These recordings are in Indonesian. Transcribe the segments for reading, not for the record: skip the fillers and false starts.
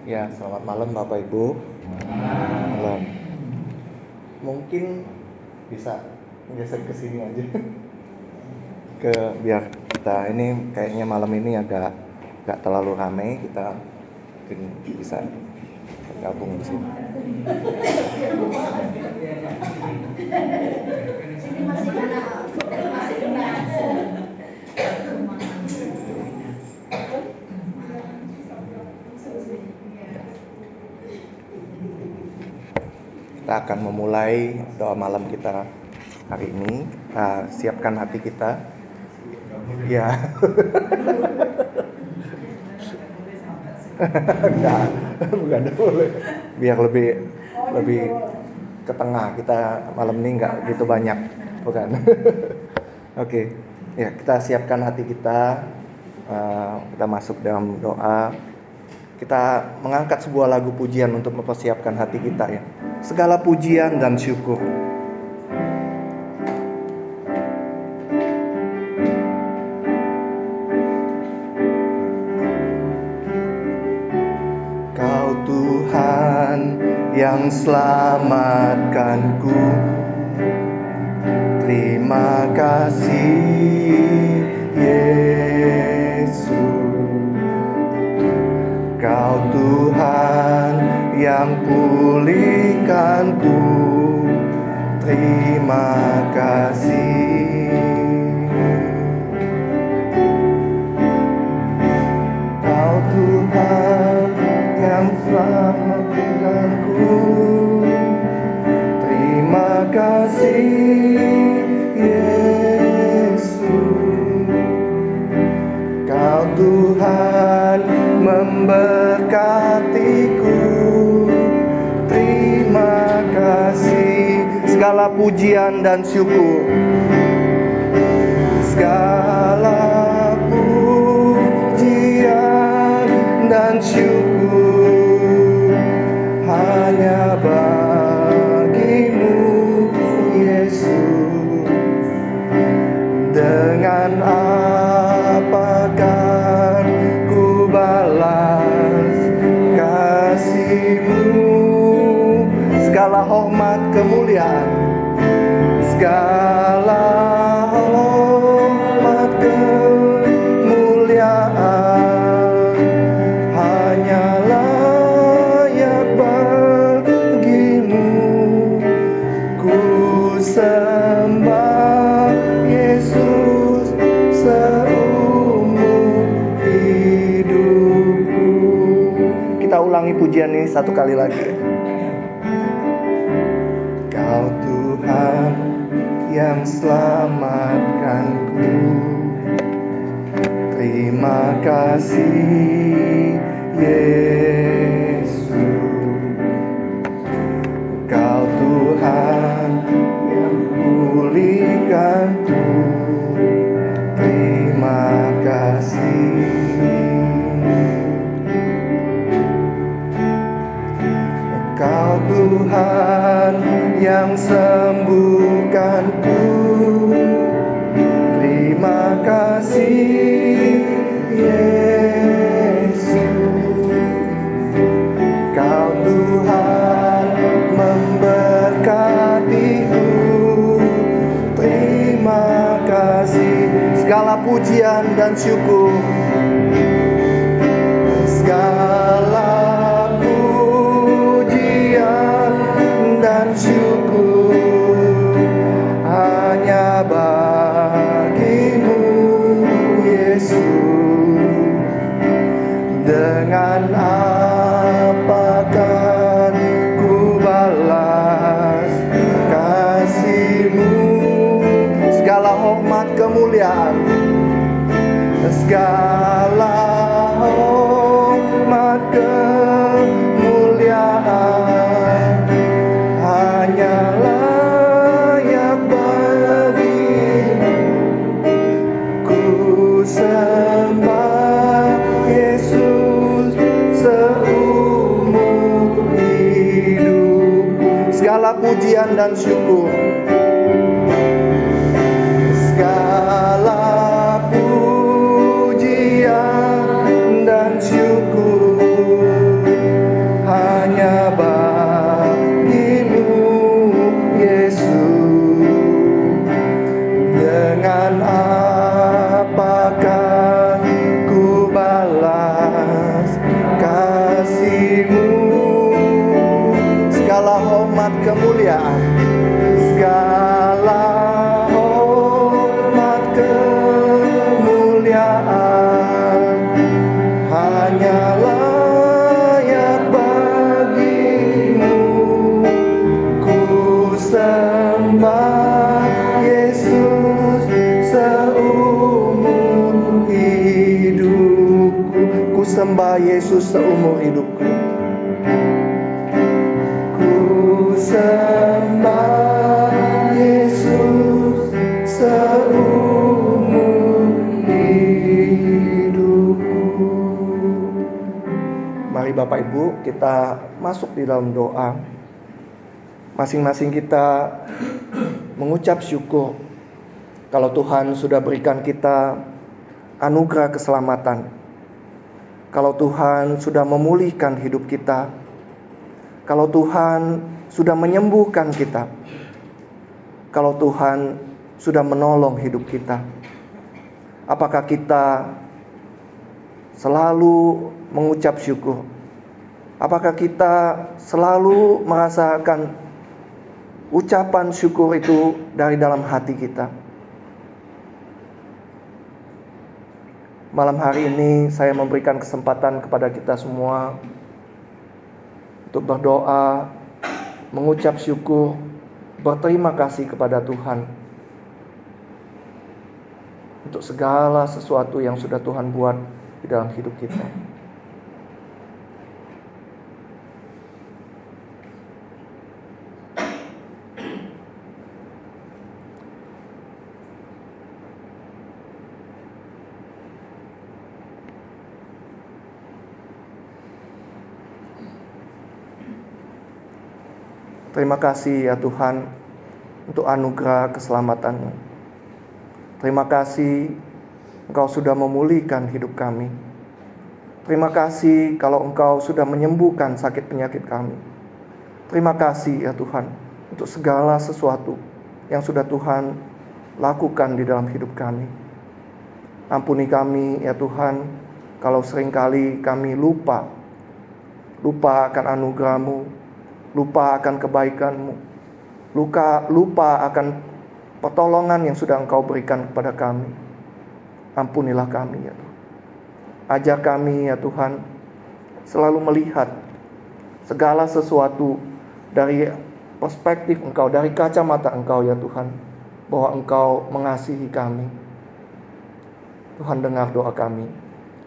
Ya, selamat malam Bapak Ibu. Malam. Mungkin bisa geser ke sini aja. Biar kita ini kayaknya malam ini agak terlalu ramai, kita mungkin bisa gabung di sini. Kita akan memulai doa malam kita hari ini. Siapkan hati kita. Ya. Enggak, bukan boleh. Biar lebih ke tengah. Kita malam ini enggak gitu banyak, bukan? Oke. Ya, kita siapkan hati kita. Kita masuk dalam doa. Kita mengangkat sebuah lagu pujian untuk mempersiapkan hati kita ya. Segala pujian dan syukur. Kau Tuhan yang selamatkanku. Terima kasih Yesus. Kau Tuhan yang pulihkanku, terima kasih. Kau Tuhan yang selamatkanku, terima kasih Yesus. Kau Tuhan memberkatiku, terima kasih. Segala pujian dan syukur, segala pujian dan syukur hanya bagimu Yesus. Dengan apakah ku balas kasih-Mu? Segala hormat kemuliaan, segala hormat kemuliaan hanya layak bagimu. Ku sembah Yesus seumur hidupku. Kita ulangi pujian ini satu kali lagi. Kau Tuhan yang selamatkanku, terima kasih Yesus. Kau Tuhan yang pulihkanku, terima kasih. Kau Tuhan yang sembuhkanku, terima kasih Yesus. Kau Tuhan memberkatiku, terima kasih. Segala pujian dan syukur, segala pujian dan syukur hanya bagimu Yesus. Dengan apakah ku balas kasih-Mu? Segala hormat kemuliaan, segala hormat kemuliaan hanya layak bagimu. Ku sembah Yesus seumur hidup. Segala pujian dan syukur, segala pujian dan syukur hanya layak bagimu. Ku sembah Yesus seumur hidupku. Ku sembah Yesus seumur hidupku. Ku sembah Yesus seumur hidupku. Mari Bapak Ibu kita masuk di dalam doa. Masing-masing kita mengucap syukur kalau Tuhan sudah berikan kita anugerah keselamatan. Kalau Tuhan sudah memulihkan hidup kita. Kalau Tuhan sudah menyembuhkan kita. Kalau Tuhan sudah menolong hidup kita. Apakah kita selalu mengucap syukur? Apakah kita selalu merasakan ucapan syukur itu dari dalam hati kita? Malam hari ini saya memberikan kesempatan kepada kita semua untuk berdoa, mengucap syukur, berterima kasih kepada Tuhan untuk segala sesuatu yang sudah Tuhan buat di dalam hidup kita. Terima kasih ya Tuhan untuk anugerah keselamatan-Mu. Terima kasih Engkau sudah memulihkan hidup kami. Terima kasih kalau Engkau sudah menyembuhkan sakit penyakit kami. Terima kasih ya Tuhan untuk segala sesuatu yang sudah Tuhan lakukan di dalam hidup kami. Ampuni kami ya Tuhan kalau seringkali kami lupa akan anugerah-Mu, lupa akan kebaikan-Mu, lupa akan pertolongan yang sudah Engkau berikan kepada kami. Ampunilah kami ya Tuhan. Ajar kami ya Tuhan selalu melihat segala sesuatu dari perspektif Engkau, dari kacamata Engkau ya Tuhan, bahwa Engkau mengasihi kami. Tuhan dengar doa kami.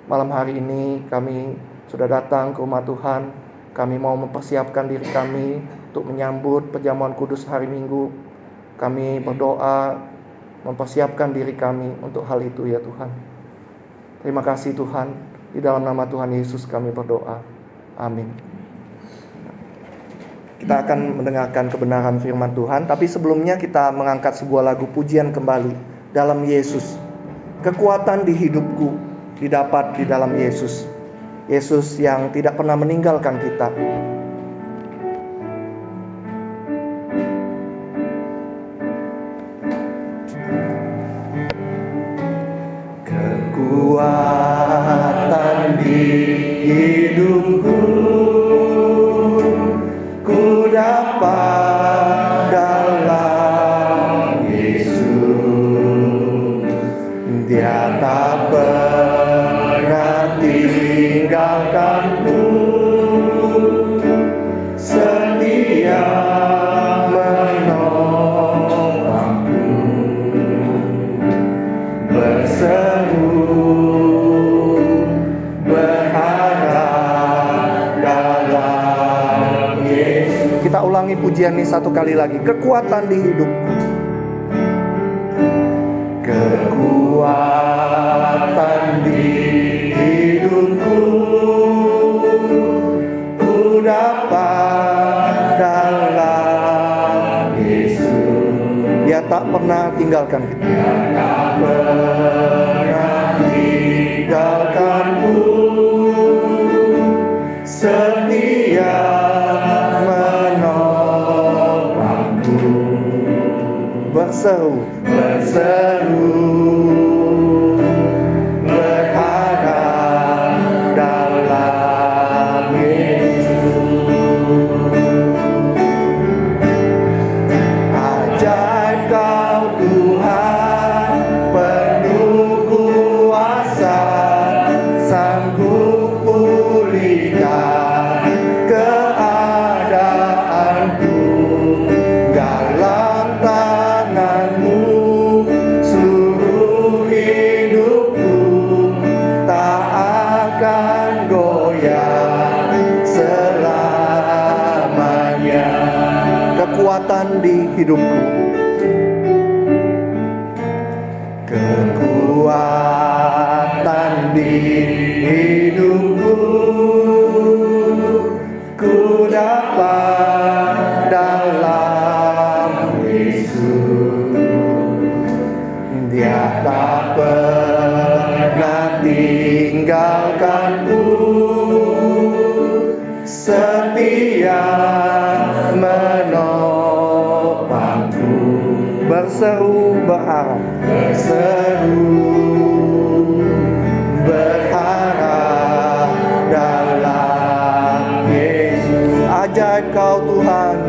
Malam hari ini kami sudah datang ke rumah Tuhan. Kami mau mempersiapkan diri kami untuk menyambut perjamuan kudus hari Minggu. Kami berdoa, mempersiapkan diri kami untuk hal itu ya Tuhan. Terima kasih Tuhan. Di dalam nama Tuhan Yesus kami berdoa. Amin. Kita akan mendengarkan kebenaran firman Tuhan. Tapi sebelumnya kita mengangkat sebuah lagu pujian kembali. Dalam Yesus. Kekuatan di hidupku didapat di dalam Yesus. Yesus yang tidak pernah meninggalkan kita. Kekuatan di hidupku ku dapat dalam Yesus. Dia tak pernah tinggalkanku, setia menolongku, berseru berharap dalam Yesus. Kita ulangi pujian ini satu kali lagi. Kekuatan di hidupku. Kekuatan di hidupku ku dapat dalam Yesus. Dia tak pernah tinggalkan kita. Dia tak pernah tinggalkanku, setia menolongku, berseru berharap dalam Yesus. Ajaib Kau Tuhan, penuh kuasa, sanggup di hidupku. Kekuatan di hidupku ku dapat dalam Yesus. Dia tak pernah tinggalkanku, setia menopangku. Berseru berharap, berharap dalam Yesus. Ajaib Kau Tuhan,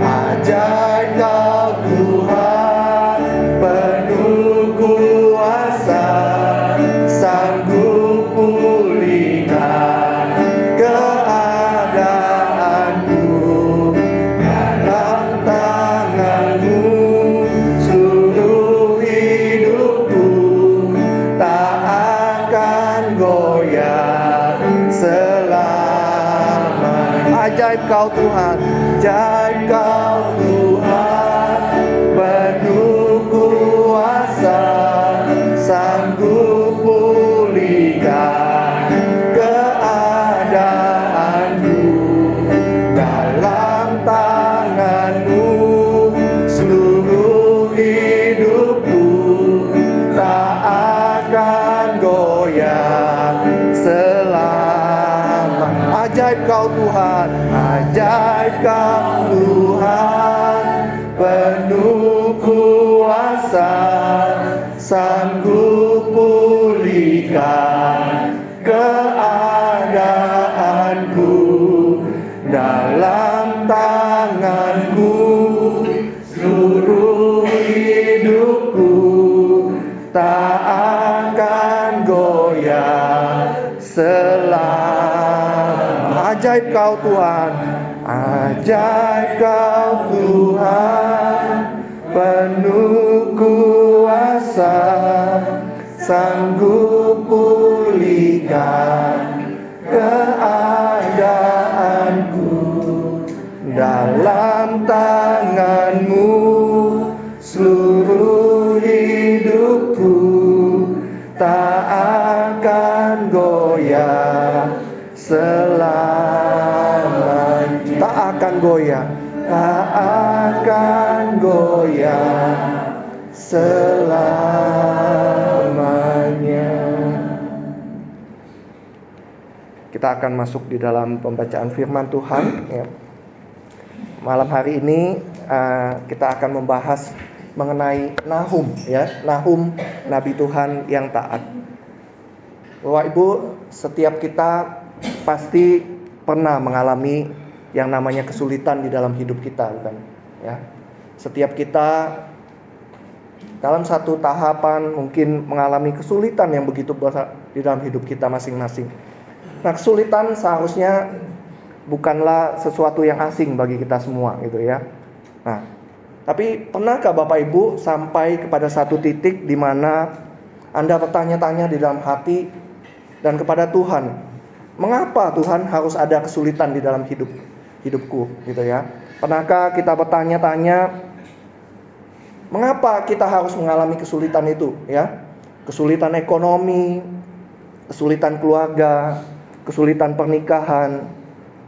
ajaib Kau Tuhan, penuh kuasa, sanggup pulihkan keadaanku. Dalam tangan-Mu seluruh hidupku tak akan goyah selama. Ajaib Kau Tuhan, ajaib Kau Tuhan, penuh kuasa, sanggup pulihkan keadaanku. Dalam tangan-Mu seluruh hidupku tak akan goyah selama. Ajaib Kau Tuhan, ajaib Kau Tuhan, penuh kuasa, sanggup pulihkan keadaanku. Dalam tangan-Mu seluruh hidupku tak akan goyah selama. Ajaib Kau Tuhan, ajaib Kau Tuhan, penuh kuasa, sanggup pulihkan keadaanku. Dalam tangan-Mu seluruh hidupku tak akan goyah selamanya. Tak akan goyah, tak akan goyah selamanya. Kita akan masuk di dalam pembacaan firman Tuhan ya. Malam hari ini kita akan membahas mengenai Nahum ya. Nahum, nabi Tuhan yang taat. Bapak Ibu, setiap kita pasti pernah mengalami yang namanya kesulitan di dalam hidup kita, bukan? Ya. Setiap kita dalam satu tahapan mungkin mengalami kesulitan yang begitu besar di dalam hidup kita masing-masing. Nah, kesulitan seharusnya bukanlah sesuatu yang asing bagi kita semua gitu ya. Nah, tapi pernahkah Bapak Ibu sampai kepada satu titik di mana Anda bertanya-tanya di dalam hati dan kepada Tuhan, mengapa Tuhan harus ada kesulitan di dalam hidupku gitu ya? Pernahkah kita bertanya-tanya, mengapa kita harus mengalami kesulitan itu ya? Kesulitan ekonomi, kesulitan keluarga, kesulitan pernikahan,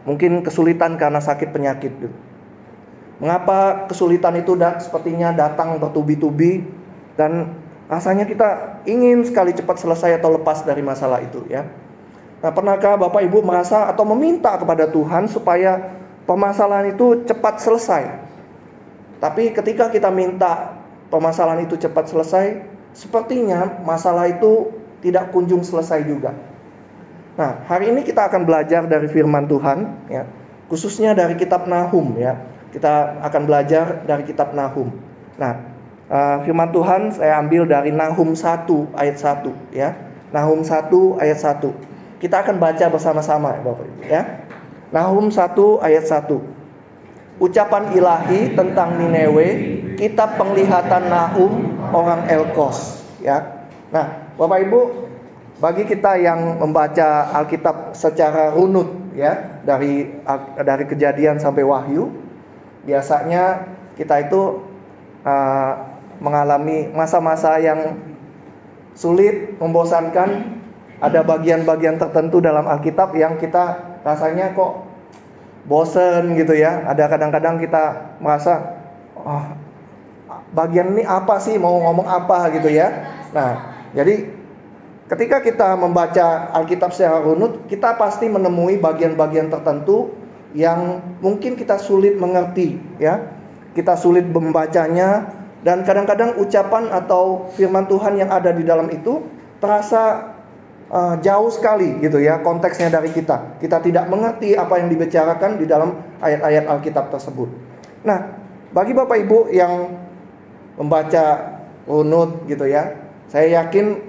mungkin kesulitan karena sakit penyakit gitu. Mengapa kesulitan itu sepertinya datang bertubi-tubi dan rasanya kita ingin sekali cepat selesai atau lepas dari masalah itu ya. Nah, pernahkah Bapak Ibu merasa atau meminta kepada Tuhan supaya permasalahan itu cepat selesai? Tapi ketika kita minta permasalahan itu cepat selesai, sepertinya masalah itu tidak kunjung selesai juga. Nah, hari ini kita akan belajar dari firman Tuhan ya, khususnya dari kitab Nahum ya. Kita akan belajar dari kitab Nahum. Nah, firman Tuhan saya ambil dari Nahum 1 ayat 1 ya. Nahum 1 ayat 1. Kita akan baca bersama-sama Bapak Ibu ya. Nahum 1 ayat 1. Ucapan ilahi tentang Niniwe, kitab penglihatan Nahum orang Elkos ya. Nah, Bapak Ibu, bagi kita yang membaca Alkitab secara runut ya, dari Kejadian sampai Wahyu, biasanya kita itu mengalami masa-masa yang sulit, membosankan. Ada bagian-bagian tertentu dalam Alkitab yang kita rasanya kok bosen gitu ya. Ada kadang-kadang kita merasa, bagian ini apa sih, mau ngomong apa gitu ya. Nah, jadi ketika kita membaca Alkitab secara runut, kita pasti menemui bagian-bagian tertentu yang mungkin kita sulit mengerti ya. Kita sulit membacanya, dan kadang-kadang ucapan atau firman Tuhan yang ada di dalam itu terasa jauh sekali gitu ya konteksnya dari kita. Kita tidak mengerti apa yang dibicarakan di dalam ayat-ayat Alkitab tersebut. Nah, bagi Bapak Ibu yang membaca runut gitu ya, saya yakin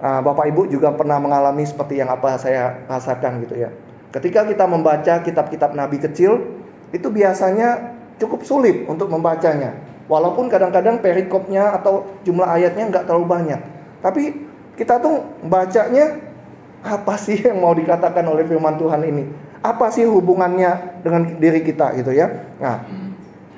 Bapak Ibu juga pernah mengalami seperti yang apa saya rasakan gitu ya. Ketika kita membaca kitab-kitab Nabi kecil, itu biasanya cukup sulit untuk membacanya. Walaupun kadang-kadang perikopnya atau jumlah ayatnya nggak terlalu banyak. Tapi kita tuh bacanya, apa sih yang mau dikatakan oleh firman Tuhan ini? Apa sih hubungannya dengan diri kita gitu ya? Nah,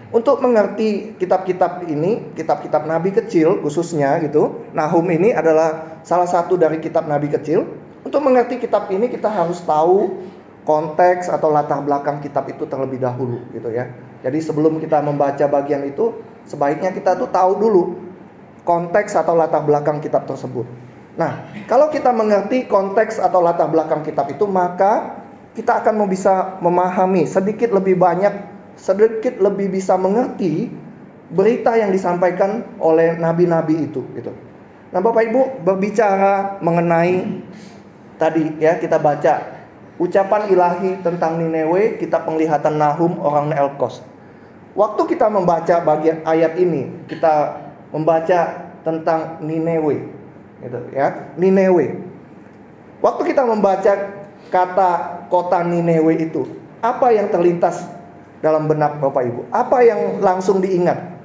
untuk mengerti kitab-kitab ini, kitab-kitab Nabi kecil khususnya gitu, Nahum ini adalah salah satu dari kitab Nabi kecil. Untuk mengerti kitab ini kita harus tahu konteks atau latar belakang kitab itu terlebih dahulu gitu ya. Jadi sebelum kita membaca bagian itu, sebaiknya kita tuh tahu dulu konteks atau latar belakang kitab tersebut. Nah, kalau kita mengerti konteks atau latar belakang kitab itu, maka kita akan bisa memahami sedikit lebih banyak, sedikit lebih bisa mengerti berita yang disampaikan oleh nabi-nabi itu gitu. Nah, Bapak Ibu, berbicara mengenai tadi ya, kita baca ucapan ilahi tentang Nineve, kitab penglihatan Nahum orang Elkos. Waktu kita membaca bagian ayat ini, kita membaca tentang Nineve gitu ya, Nineve. Waktu kita membaca kata kota Nineve itu, apa yang terlintas dalam benak Bapak Ibu? Apa yang langsung diingat?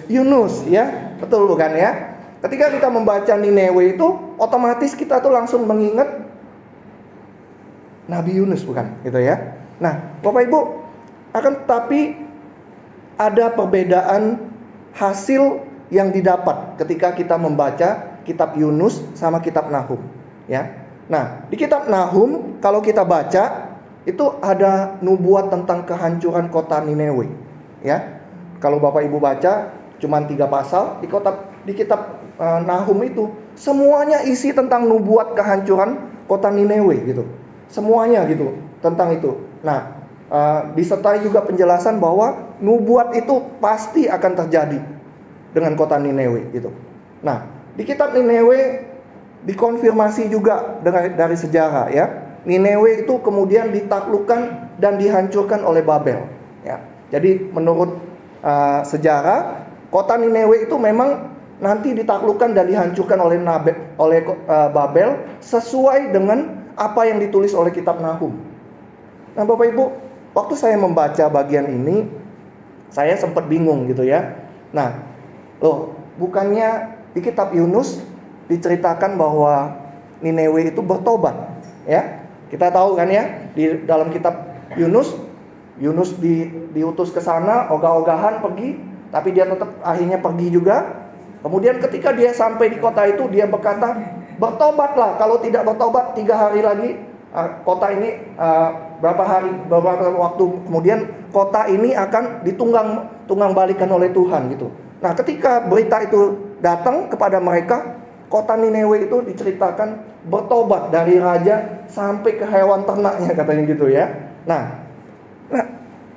Yunus ya, betul bukan ya? Ketika kita membaca Nineve itu, otomatis kita tuh langsung mengingat Nabi Yunus bukan gitu ya. Nah, Bapak Ibu, akan tetapi ada perbedaan hasil yang didapat ketika kita membaca kitab Yunus sama kitab Nahum ya. Nah, di kitab Nahum kalau kita baca itu ada nubuat tentang kehancuran kota Nineve ya. Kalau Bapak Ibu baca cuma 3 pasal di kitab Nahum itu semuanya isi tentang nubuat kehancuran kota Nineve gitu. Semuanya gitu tentang itu. Nah, disertai juga penjelasan bahwa nubuat itu pasti akan terjadi dengan kota Nineve gitu. Nah, di kitab Nineve dikonfirmasi juga dari sejarah ya. Nineve itu kemudian ditaklukkan dan dihancurkan oleh Babel ya. Jadi menurut sejarah, kota Nineve itu memang nanti ditaklukkan dan dihancurkan oleh Babel sesuai dengan apa yang ditulis oleh kitab Nahum. Nah, Bapak Ibu, waktu saya membaca bagian ini, saya sempat bingung gitu ya. Nah, bukannya di kitab Yunus diceritakan bahwa Nineve itu bertobat ya. Kita tahu kan ya, di dalam kitab Yunus diutus ke sana, ogah-ogahan pergi, tapi dia tetap akhirnya pergi juga. Kemudian ketika dia sampai di kota itu, dia berkata, bertobatlah, kalau tidak bertobat 3 hari lagi kota ini beberapa waktu kemudian kota ini akan ditunggang balikan oleh Tuhan gitu. Nah, ketika berita itu datang kepada mereka, kota Nineve itu diceritakan bertobat dari raja sampai ke hewan ternaknya katanya gitu ya. Nah,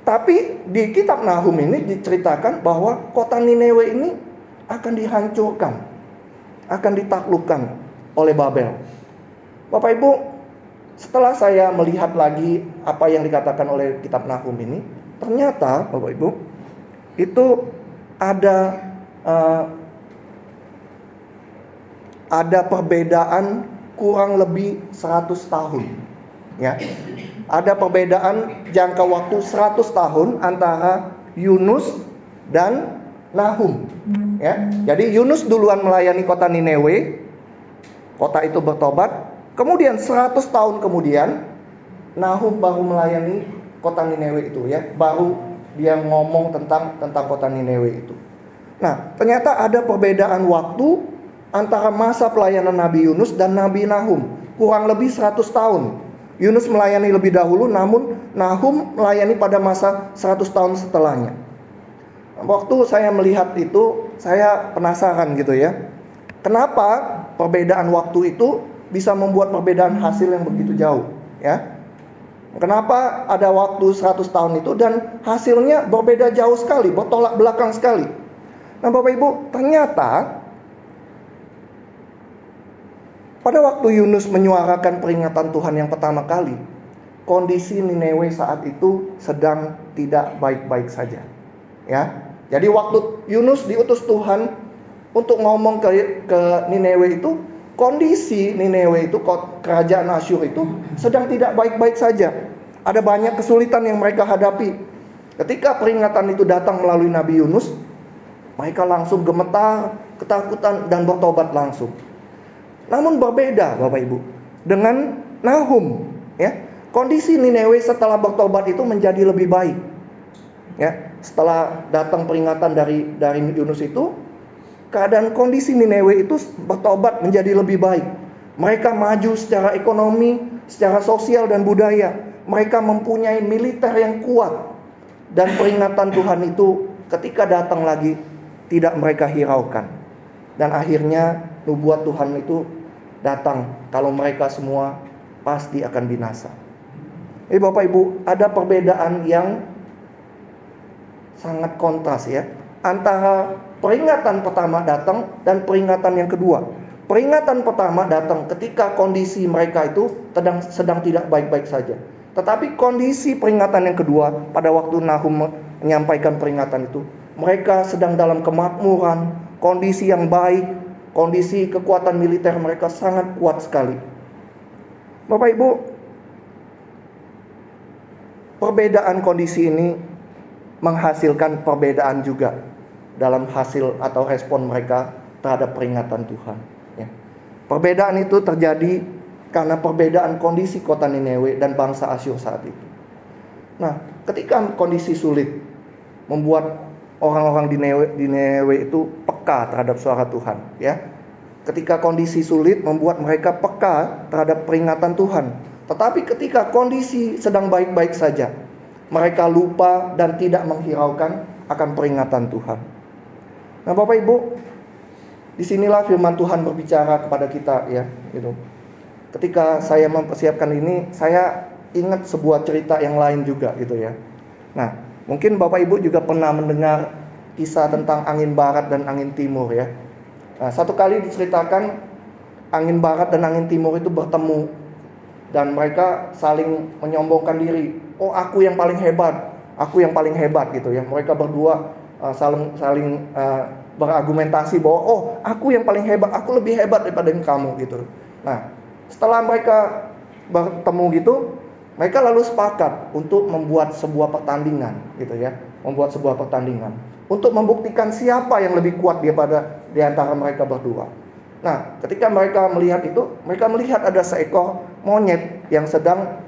tapi di kitab Nahum ini diceritakan bahwa kota Nineve ini akan dihancurkan, akan ditaklukkan oleh Babel. Bapak Ibu, setelah saya melihat lagi apa yang dikatakan oleh kitab Nahum ini, ternyata Bapak Ibu itu ada perbedaan kurang lebih 100 tahun ya. Ada perbedaan jangka waktu 100 tahun antara Yunus dan Nahum ya. Jadi Yunus duluan melayani kota Nineve, kota itu bertobat. Kemudian 100 tahun kemudian Nahum baru melayani kota Nineve itu ya, baru dia ngomong tentang kota Niniwe itu. Nah, ternyata ada perbedaan waktu antara masa pelayanan Nabi Yunus dan Nabi Nahum. Kurang lebih 100 tahun. Yunus melayani lebih dahulu, namun Nahum melayani pada masa 100 tahun setelahnya. Waktu saya melihat itu, saya penasaran gitu ya. Kenapa perbedaan waktu itu bisa membuat perbedaan hasil yang begitu jauh, ya? Kenapa ada waktu 100 tahun itu dan hasilnya berbeda jauh sekali, bertolak belakang sekali. Nah, Bapak Ibu, ternyata pada waktu Yunus menyuarakan peringatan Tuhan yang pertama kali, kondisi Niniwe saat itu sedang tidak baik-baik saja. Ya, jadi waktu Yunus diutus Tuhan untuk ngomong ke Niniwe itu, kondisi Niniwe itu, kerajaan Asyur itu sedang tidak baik-baik saja. Ada banyak kesulitan yang mereka hadapi. Ketika peringatan itu datang melalui Nabi Yunus, mereka langsung gemetar, ketakutan, dan bertobat langsung. Namun berbeda Bapak Ibu dengan Nahum, ya. Kondisi Niniwe setelah bertobat itu menjadi lebih baik. Ya, setelah datang peringatan dari Yunus itu, keadaan kondisi Niniwe itu bertobat menjadi lebih baik. Mereka maju secara ekonomi, secara sosial dan budaya. Mereka mempunyai militer yang kuat. Dan peringatan Tuhan itu ketika datang lagi tidak mereka hiraukan. Dan akhirnya nubuat Tuhan itu datang, kalau mereka semua pasti akan binasa. Bapak Ibu, ada perbedaan yang sangat kontras ya, antara peringatan pertama datang dan peringatan yang kedua. Peringatan pertama datang ketika kondisi mereka itu sedang tidak baik-baik saja. Tetapi kondisi peringatan yang kedua, pada waktu Nahum menyampaikan peringatan itu, mereka sedang dalam kemakmuran, kondisi yang baik, kondisi kekuatan militer mereka sangat kuat sekali. Bapak Ibu, perbedaan kondisi ini menghasilkan perbedaan juga dalam hasil atau respon mereka terhadap peringatan Tuhan. Ya. Perbedaan itu terjadi karena perbedaan kondisi kota Niniwe dan bangsa Asyur saat itu. Nah, ketika kondisi sulit membuat orang-orang di Niniwe itu peka terhadap suara Tuhan, ya. Ketika kondisi sulit membuat mereka peka terhadap peringatan Tuhan. Tetapi ketika kondisi sedang baik-baik saja, mereka lupa dan tidak menghiraukan akan peringatan Tuhan. Nah, Bapak Ibu, disinilah firman Tuhan berbicara kepada kita, ya, gitu. Ketika saya mempersiapkan ini, saya ingat sebuah cerita yang lain juga, gitu ya. Nah, mungkin Bapak Ibu juga pernah mendengar kisah tentang angin barat dan angin timur, ya. Nah, satu kali diceritakan angin barat dan angin timur itu bertemu dan mereka saling menyombongkan diri. Oh, aku yang paling hebat, aku yang paling hebat, gitu ya. Mereka berdua saling berargumentasi bahwa oh, aku yang paling hebat, aku lebih hebat daripada kamu, gitu. Nah, setelah mereka bertemu gitu, mereka lalu sepakat untuk membuat sebuah pertandingan, gitu ya. Membuat sebuah pertandingan untuk membuktikan siapa yang lebih kuat di antara mereka berdua. Nah, ketika mereka melihat itu, mereka melihat ada seekor monyet yang sedang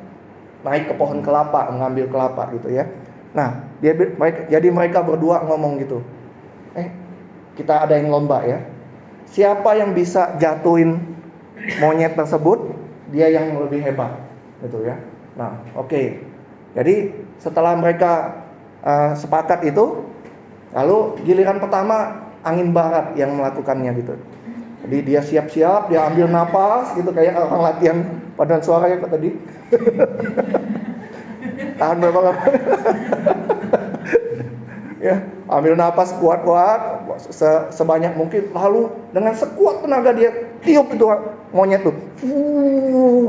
naik ke pohon kelapa, mengambil kelapa, gitu ya. Nah, jadi mereka berdua ngomong gitu. Kita ada yang lomba ya. Siapa yang bisa jatuhin monyet tersebut, dia yang lebih hebat, gitu ya. Nah, oke. Jadi setelah mereka sepakat itu, lalu giliran pertama angin barat yang melakukannya gitu. Jadi dia siap-siap, dia ambil napas gitu kayak orang latihan paduan suara ya Pak tadi. Tahan berapa lama? Ya, ambil napas kuat-kuat sebanyak mungkin, lalu dengan sekuat tenaga dia tiup itu monyet tuh.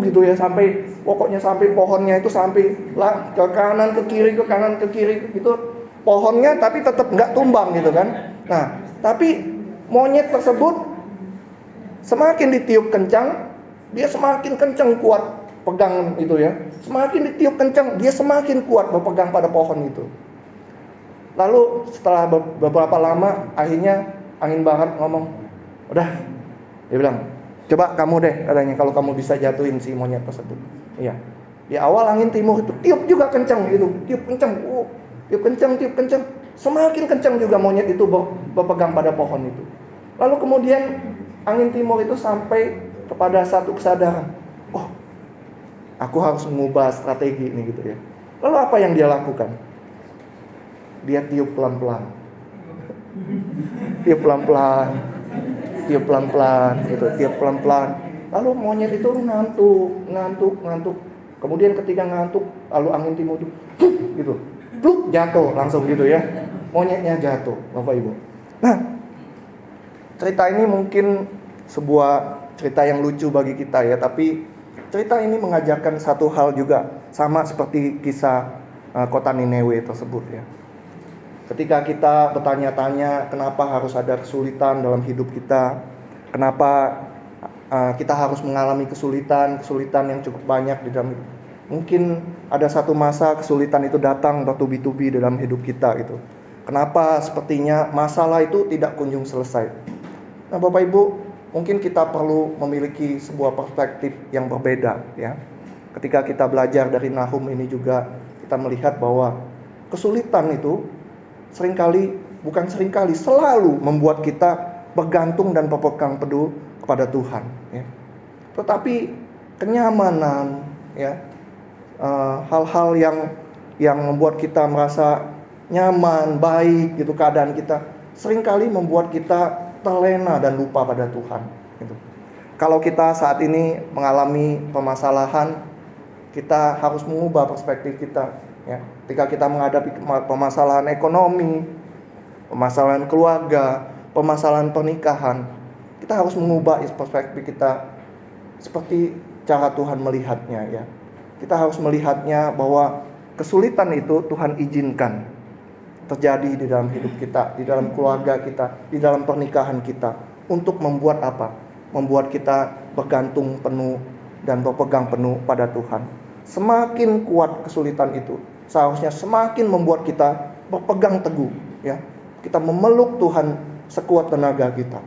Gitu ya, sampai pokoknya sampai pohonnya itu sampai lah ke kanan ke kiri, ke kanan ke kiri gitu. Pohonnya tapi tetap enggak tumbang gitu kan. Nah, tapi monyet tersebut semakin ditiup kencang, dia semakin kencang kuat pegang itu ya. Semakin ditiup kencang, dia semakin kuat berpegang pada pohon itu. Lalu setelah beberapa lama, akhirnya angin barat ngomong, udah, dia bilang, coba kamu deh katanya kalau kamu bisa jatuhin si monyet tersebut. Iya. Di awal angin timur itu tiup juga kencang gitu, tiup kencang. tiup kencang. Semakin kencang juga monyet itu berpegang pada pohon itu. Lalu kemudian angin timur itu sampai kepada satu kesadaran. Oh, aku harus mengubah strategi ini gitu ya. Lalu apa yang dia lakukan? Dia tiup pelan-pelan. Tiup pelan-pelan gitu, tiup pelan-pelan. Lalu monyet itu ngantuk. Kemudian ketika ngantuk, lalu angin timur itu gitu. Pluk, jatuh langsung gitu ya. Monyetnya jatuh, Bapak Ibu. Nah, cerita ini mungkin sebuah cerita yang lucu bagi kita ya, tapi cerita ini mengajarkan satu hal juga, sama seperti kisah kota Niniwe tersebut ya. Ketika kita bertanya-tanya kenapa harus ada kesulitan dalam hidup kita, kenapa kita harus mengalami kesulitan yang cukup banyak di dalam hidup. Mungkin ada satu masa kesulitan itu datang bertubi-tubi dalam hidup kita gitu. Kenapa sepertinya masalah itu tidak kunjung selesai. Nah, Bapak Ibu, mungkin kita perlu memiliki sebuah perspektif yang berbeda ya. Ketika kita belajar dari Nahum ini juga kita melihat bahwa kesulitan itu selalu membuat kita bergantung dan berpegang teguh kepada Tuhan ya. Tetapi kenyamanan ya, hal-hal yang membuat kita merasa nyaman, baik gitu keadaan kita, seringkali membuat kita terlena dan lupa pada Tuhan gitu. Kalau kita saat ini mengalami permasalahan, kita harus mengubah perspektif kita ya. Ketika kita menghadapi permasalahan ekonomi, permasalahan keluarga, permasalahan pernikahan, kita harus mengubah perspektif kita seperti cara Tuhan melihatnya ya. Kita harus melihatnya bahwa kesulitan itu Tuhan izinkan terjadi di dalam hidup kita, di dalam keluarga kita, di dalam pernikahan kita, untuk membuat apa? Membuat kita bergantung penuh dan berpegang penuh pada Tuhan. Semakin kuat kesulitan itu, seharusnya semakin membuat kita berpegang teguh ya. Kita memeluk Tuhan sekuat tenaga kita.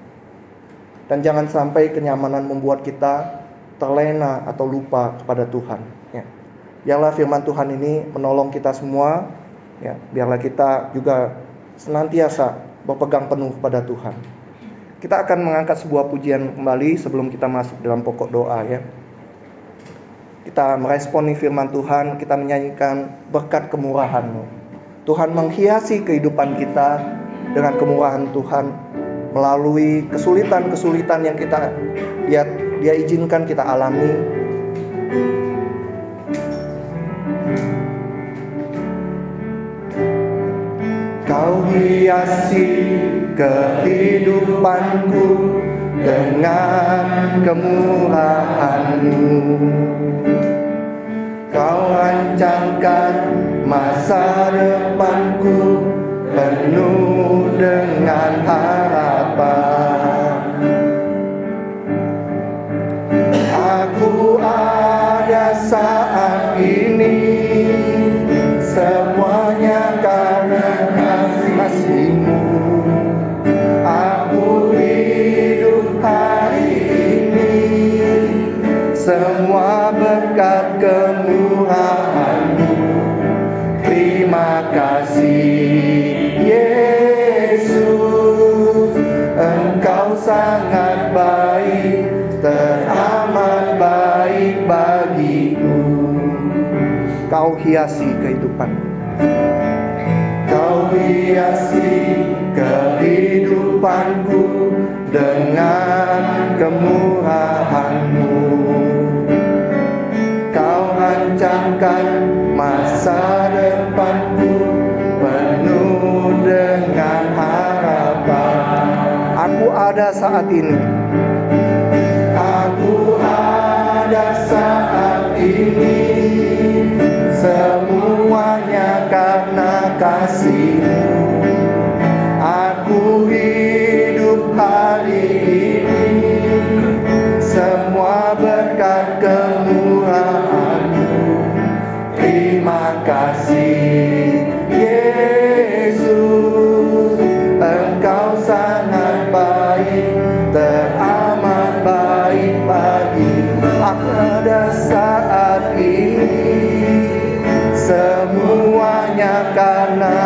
Dan jangan sampai kenyamanan membuat kita terlena atau lupa kepada Tuhan ya. Biarlah firman Tuhan ini menolong kita semua ya, biarlah kita juga senantiasa berpegang penuh pada Tuhan. Kita akan mengangkat sebuah pujian kembali sebelum kita masuk dalam pokok doa ya. Kita meresponi firman Tuhan, kita menyanyikan berkat kemurahan-Mu. Tuhan menghiasi kehidupan kita dengan kemurahan Tuhan melalui kesulitan-kesulitan yang Dia izinkan kita alami. Kau hiasi kehidupanku dengan kemurahan-Mu. Kau rancangkan masa depanku penuh dengan harapan. Aku ada saat ini, semuanya karena kasih-Mu. Aku hidup hari ini, semua berkat kemurahan-Mu. Terima kasih Yesus, Engkau sangat baik, teramat baik bagiku. Kau hiasi kehidupan. Kau hiasi kehidupanku dengan kemurahan-Mu. Kau rancangkan masa depanku penuh dengan harapan. Aku ada saat ini. Aku ada saat ini, semuanya karena kasih-Mu. Aku hidup hari ini, semua berkat kemurahan-Mu. Terima kasih Yesus, Engkau sangat baik, teramat baik bagiku. Aku ada saat ini, semuanya karena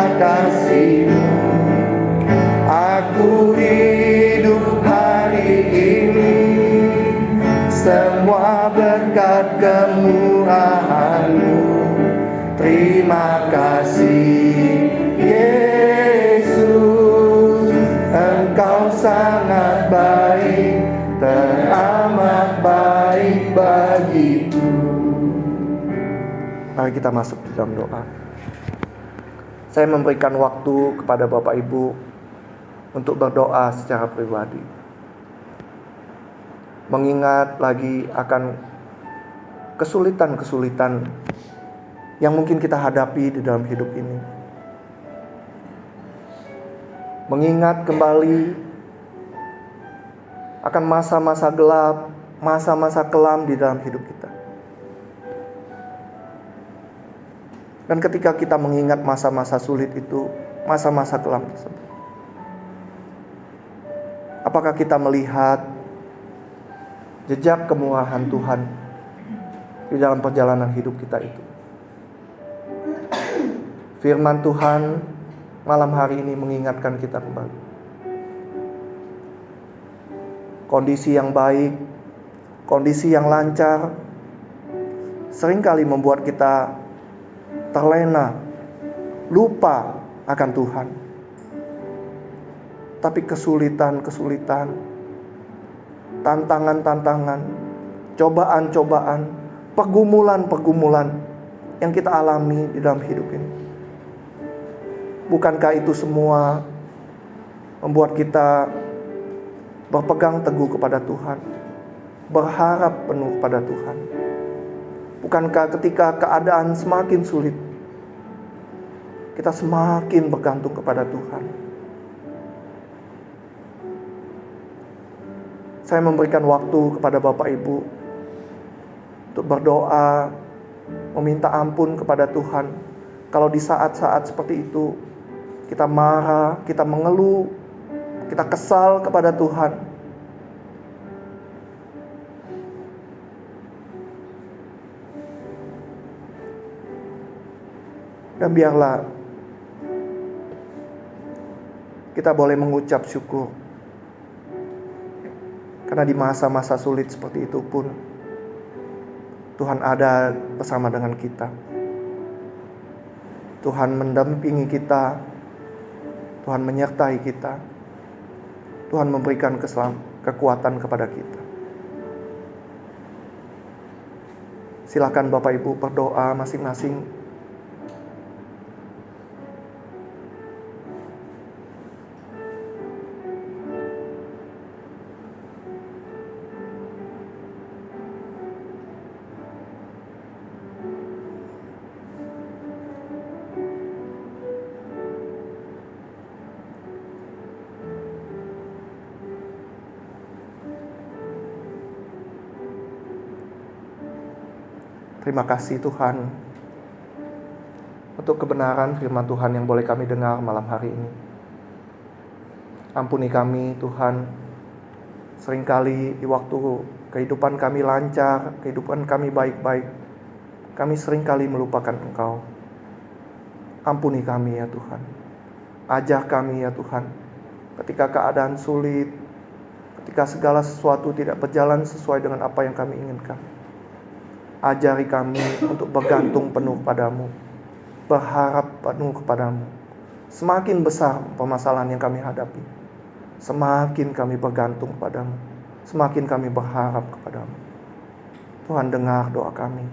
semua berkat kemurahan-Mu. Terima kasih Yesus, Engkau sangat baik, teramat baik bagiku. Mari kita masuk di dalam doa. Saya memberikan waktu kepada Bapak Ibu untuk berdoa secara pribadi, mengingat lagi akan kesulitan-kesulitan yang mungkin kita hadapi di dalam hidup ini. Mengingat kembali akan masa-masa gelap, masa-masa kelam di dalam hidup kita. Dan ketika kita mengingat masa-masa sulit itu, masa-masa kelam tersebut, apakah kita melihat jejak kemurahan Tuhan di dalam perjalanan hidup kita itu? Firman Tuhan malam hari ini mengingatkan kita kembali. Kondisi yang baik, kondisi yang lancar, seringkali membuat kita terlena, lupa akan Tuhan. Tapi kesulitan-kesulitan, tantangan-tantangan, cobaan-cobaan, pergumulan-pergumulan yang kita alami di dalam hidup ini, bukankah itu semua membuat kita berpegang teguh kepada Tuhan, berharap penuh kepada Tuhan? Bukankah ketika keadaan semakin sulit, kita semakin bergantung kepada Tuhan? Saya memberikan waktu kepada Bapak Ibu untuk berdoa, meminta ampun kepada Tuhan. Kalau di saat-saat seperti itu kita marah, kita mengeluh, kita kesal kepada Tuhan, dan biarlah kita boleh mengucap syukur, karena di masa-masa sulit seperti itu pun Tuhan ada bersama dengan kita. Tuhan mendampingi kita, Tuhan menyertai kita, Tuhan memberikan kekuatan kepada kita. Silakan Bapak Ibu berdoa masing-masing. Terima kasih Tuhan untuk kebenaran firman Tuhan yang boleh kami dengar malam hari ini. Ampuni kami Tuhan, seringkali di waktu kehidupan kami lancar, kehidupan kami baik-baik, kami seringkali melupakan Engkau. Ampuni kami ya Tuhan. Ajar kami ya Tuhan, ketika keadaan sulit, ketika segala sesuatu tidak berjalan sesuai dengan apa yang kami inginkan. Ajari kami untuk bergantung penuh padamu, berharap penuh kepadamu. Semakin besar permasalahan yang kami hadapi, semakin kami bergantung padamu, semakin kami berharap kepadamu. Tuhan, dengar doa kami,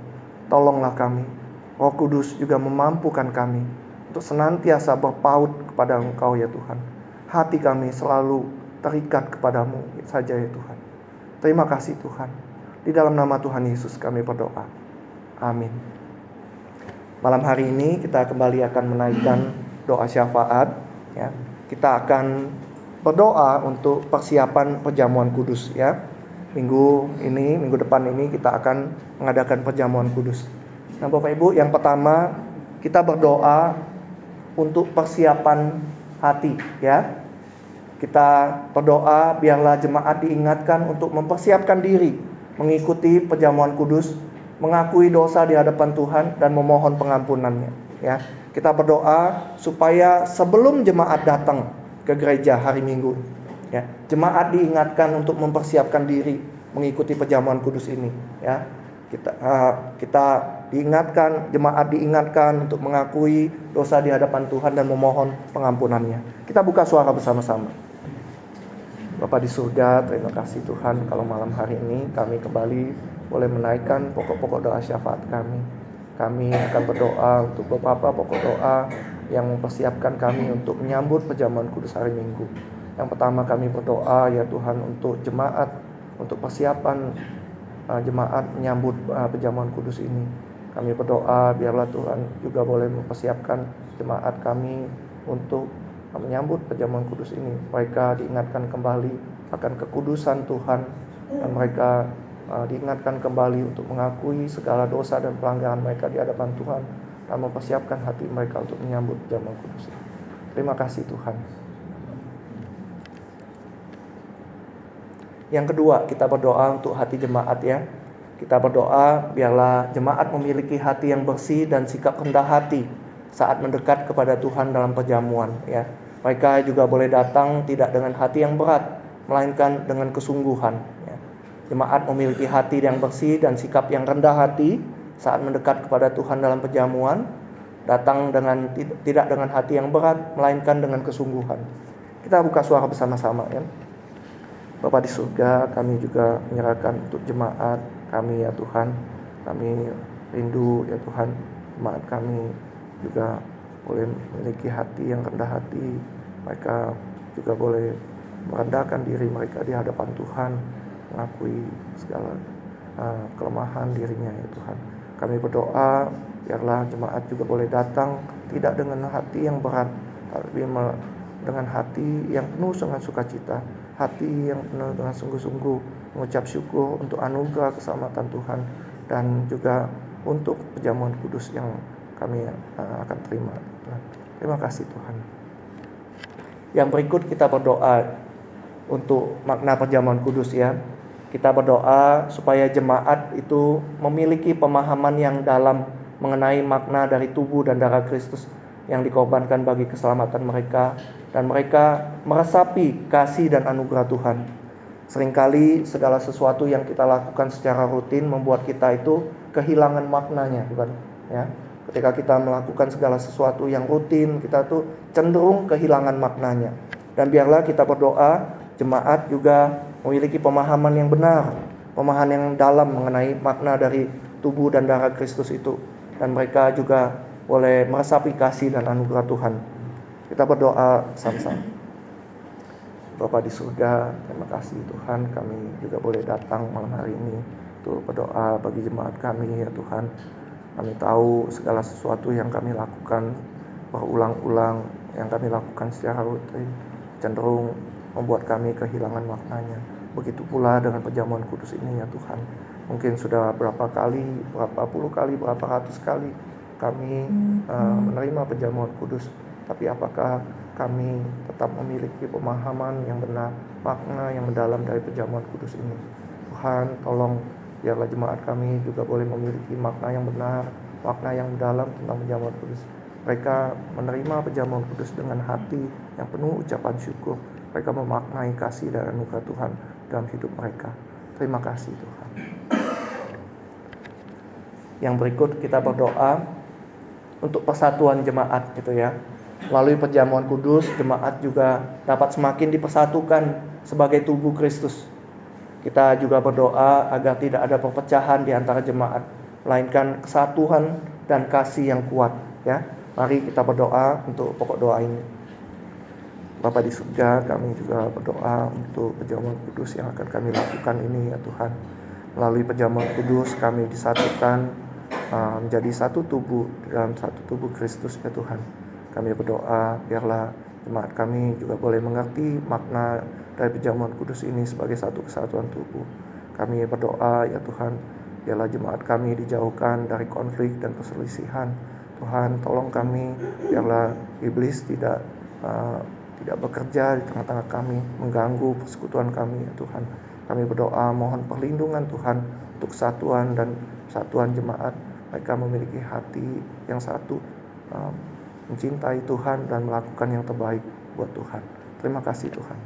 tolonglah kami. Roh Kudus juga memampukan kami untuk senantiasa berpaut kepada Engkau ya Tuhan. Hati kami selalu terikat kepadamu saja ya Tuhan. Terima kasih Tuhan. Di dalam nama Tuhan Yesus kami berdoa. Amin. Malam hari ini kita kembali akan menaikkan doa syafaat. Ya. Kita akan berdoa untuk persiapan perjamuan kudus. Ya. Minggu depan ini kita akan mengadakan perjamuan kudus. Nah Bapak Ibu, yang pertama kita berdoa untuk persiapan hati. Ya. Kita berdoa biarlah jemaat diingatkan untuk mempersiapkan diri mengikuti perjamuan kudus, mengakui dosa di hadapan Tuhan dan memohon pengampunannya. Ya, kita berdoa supaya sebelum jemaat datang ke gereja hari Minggu, ya, jemaat diingatkan untuk mempersiapkan diri, mengikuti perjamuan kudus ini, ya. Kita diingatkan, jemaat diingatkan untuk mengakui dosa di hadapan Tuhan dan memohon pengampunannya. Kita buka suara bersama-sama. Bapa di surga, terima kasih Tuhan kalau malam hari ini kami kembali boleh menaikkan pokok-pokok doa syafaat kami. Kami akan berdoa untuk beberapa pokok doa yang mempersiapkan kami untuk menyambut perjamuan kudus hari Minggu. Yang pertama kami berdoa ya Tuhan untuk jemaat, untuk persiapan jemaat menyambut perjamuan kudus ini. Kami berdoa biarlah Tuhan juga boleh mempersiapkan jemaat kami untuk menyambut perjamuan kudus ini. Mereka diingatkan kembali akan kekudusan Tuhan, dan mereka diingatkan kembali untuk mengakui segala dosa dan pelanggaran mereka di hadapan Tuhan, dan mempersiapkan hati mereka untuk menyambut perjamuan kudus ini. Terima kasih Tuhan. Yang kedua, kita berdoa untuk hati jemaat, ya. Kita berdoa biarlah jemaat memiliki hati yang bersih dan sikap rendah hati saat mendekat kepada Tuhan dalam perjamuan, ya. Mereka juga boleh datang tidak dengan hati yang berat, melainkan dengan kesungguhan, ya. Jemaat memiliki hati yang bersih dan sikap yang rendah hati saat mendekat kepada Tuhan dalam perjamuan, datang dengan tidak dengan hati yang berat, melainkan dengan kesungguhan. Kita buka suara bersama-sama, ya. Bapa di surga, kami juga menyerahkan untuk jemaat kami ya Tuhan. Kami rindu ya Tuhan, jemaat kami juga boleh memiliki hati yang rendah hati. Mereka juga boleh merendahkan diri mereka di hadapan Tuhan, mengakui segala kelemahan dirinya ya Tuhan. Kami berdoa biarlah jemaat juga boleh datang tidak dengan hati yang berat, tapi dengan hati yang penuh dengan sukacita, hati yang penuh dengan sungguh-sungguh mengucap syukur untuk anugerah keselamatan Tuhan, dan juga untuk perjamuan kudus yang kami akan terima. Terima kasih Tuhan. Yang berikut kita berdoa untuk makna perjamuan kudus, ya. Kita berdoa supaya jemaat itu memiliki pemahaman yang dalam mengenai makna dari tubuh dan darah Kristus yang dikorbankan bagi keselamatan mereka, dan mereka meresapi kasih dan anugerah Tuhan. Seringkali segala sesuatu yang kita lakukan secara rutin membuat kita itu kehilangan maknanya, bukan? Ya, ketika kita melakukan segala sesuatu yang rutin, kita tuh cenderung kehilangan maknanya. Dan biarlah kita berdoa, jemaat juga memiliki pemahaman yang benar, pemahaman yang dalam mengenai makna dari tubuh dan darah Kristus itu, dan mereka juga boleh meresapi kasih dan anugerah Tuhan. Kita berdoa sama-sama. Bapa di surga, terima kasih Tuhan, kami juga boleh datang malam hari ini untuk berdoa bagi jemaat kami ya Tuhan. Kami tahu segala sesuatu yang kami lakukan berulang-ulang, yang kami lakukan secara rutin, cenderung membuat kami kehilangan maknanya. Begitu pula dengan perjamuan kudus ini ya Tuhan. Mungkin sudah berapa kali, berapa puluh kali, berapa ratus kali kami menerima perjamuan kudus, tapi apakah kami tetap memiliki pemahaman yang benar, makna yang mendalam dari perjamuan kudus ini? Tuhan, tolong biarlah jemaat kami juga boleh memiliki makna yang benar, makna yang mendalam tentang perjamuan kudus. Mereka menerima perjamuan kudus dengan hati yang penuh ucapan syukur. Mereka memaknai kasih dan anugerah Tuhan dalam hidup mereka. Terima kasih Tuhan. Yang berikut kita berdoa untuk persatuan jemaat, gitu ya. Melalui perjamuan kudus, jemaat juga dapat semakin dipersatukan sebagai tubuh Kristus. Kita juga berdoa agar tidak ada perpecahan di antara jemaat, melainkan kesatuan dan kasih yang kuat, ya. Mari kita berdoa untuk pokok doa ini. Bapa di surga, kami juga berdoa untuk perjamuan kudus yang akan kami lakukan ini ya Tuhan. Melalui perjamuan kudus kami disatukan menjadi satu tubuh dalam satu tubuh Kristus ya Tuhan. Kami berdoa biarlah jemaat kami juga boleh mengerti makna dari perjamuan kudus ini sebagai satu kesatuan tubuh. Kami berdoa ya Tuhan, biarlah jemaat kami dijauhkan dari konflik dan perselisihan. Tuhan, tolong kami biarlah iblis tidak bekerja di tengah-tengah kami, mengganggu persekutuan kami ya Tuhan. Kami berdoa mohon perlindungan Tuhan untuk kesatuan dan persatuan jemaat. Mereka memiliki hati yang satu, mencintai Tuhan dan melakukan yang terbaik buat Tuhan. Terima kasih Tuhan.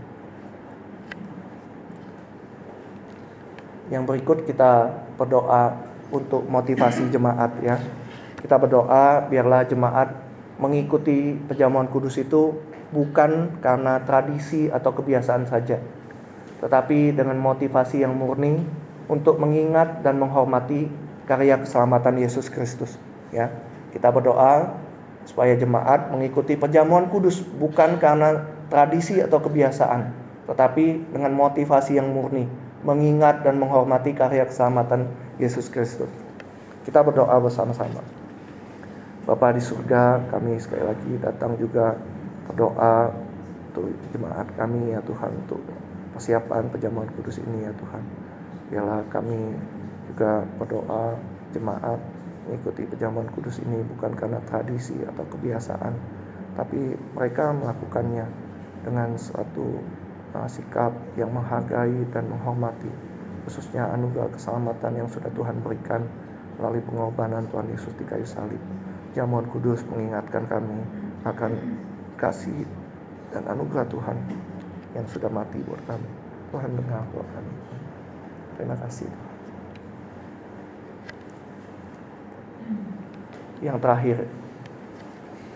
Yang berikut kita berdoa untuk motivasi jemaat ya. Kita berdoa biarlah jemaat mengikuti perjamuan kudus itu bukan karena tradisi atau kebiasaan saja, tetapi dengan motivasi yang murni untuk mengingat dan menghormati karya keselamatan Yesus Kristus ya. Kita berdoa supaya jemaat mengikuti perjamuan kudus bukan karena tradisi atau kebiasaan, tetapi dengan motivasi yang murni, mengingat dan menghormati karya keselamatan Yesus Kristus. Kita berdoa bersama-sama. Bapa di surga, kami sekali lagi datang juga berdoa untuk jemaat kami ya Tuhan, untuk persiapan perjamuan kudus ini ya Tuhan. Biarlah kami juga berdoa jemaat mengikuti perjamuan kudus ini bukan karena tradisi atau kebiasaan, tapi mereka melakukannya dengan suatu sikap yang menghargai dan menghormati, khususnya anugerah keselamatan yang sudah Tuhan berikan melalui pengorbanan Tuhan Yesus di kayu salib. Jamuan kudus mengingatkan kami akan kasih dan anugerah Tuhan yang sudah mati buat kami. Tuhan dengar doa kami. Terima kasih. Yang terakhir,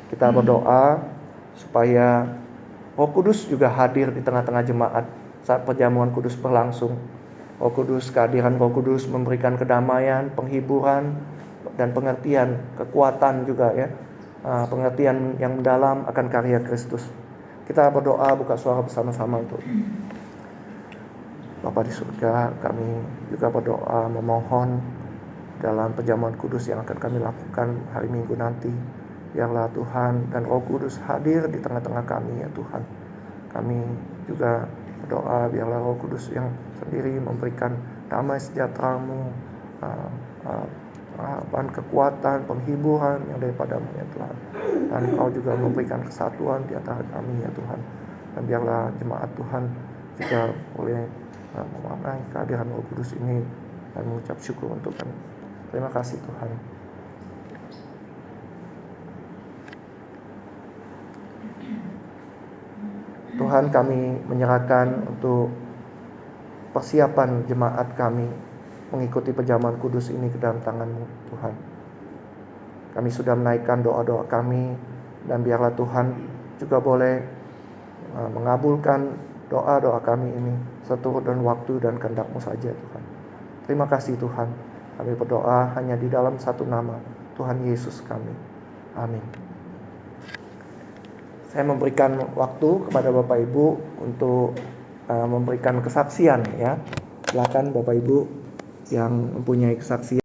kita berdoa supaya Roh Kudus juga hadir di tengah-tengah jemaat saat perjamuan kudus berlangsung. Roh Kudus, kehadiran Roh Kudus memberikan kedamaian, penghiburan, dan pengertian, kekuatan juga ya, pengertian yang mendalam akan karya Kristus. Kita berdoa buka suara bersama-sama untuk Bapa di surga. Kami juga berdoa memohon dalam perjamuan kudus yang akan kami lakukan hari Minggu nanti, biarlah Tuhan dan Roh Kudus hadir di tengah-tengah kami ya Tuhan. Kami juga berdoa biarlah Roh Kudus yang sendiri memberikan damai sejahtera-Mu, harapan, kekuatan, penghiburan yang daripadamu ya Tuhan. Dan Kau juga memberikan kesatuan di antara kami ya Tuhan. Dan biarlah jemaat Tuhan juga boleh memaknai kehadiran Roh Kudus ini dan mengucap syukur untuk kami. Terima kasih Tuhan. Tuhan, kami menyerahkan untuk persiapan jemaat kami mengikuti perjamuan kudus ini ke dalam tangan-Mu Tuhan. Kami sudah menaikkan doa-doa kami, dan biarlah Tuhan juga boleh mengabulkan doa-doa kami ini seturut dan waktu dan kehendak-Mu saja Tuhan. Terima kasih Tuhan. Kami berdoa hanya di dalam satu nama, Tuhan Yesus kami. Amin. Saya memberikan waktu kepada Bapak Ibu untuk memberikan kesaksian ya. Silakan Bapak Ibu yang mempunyai kesaksian.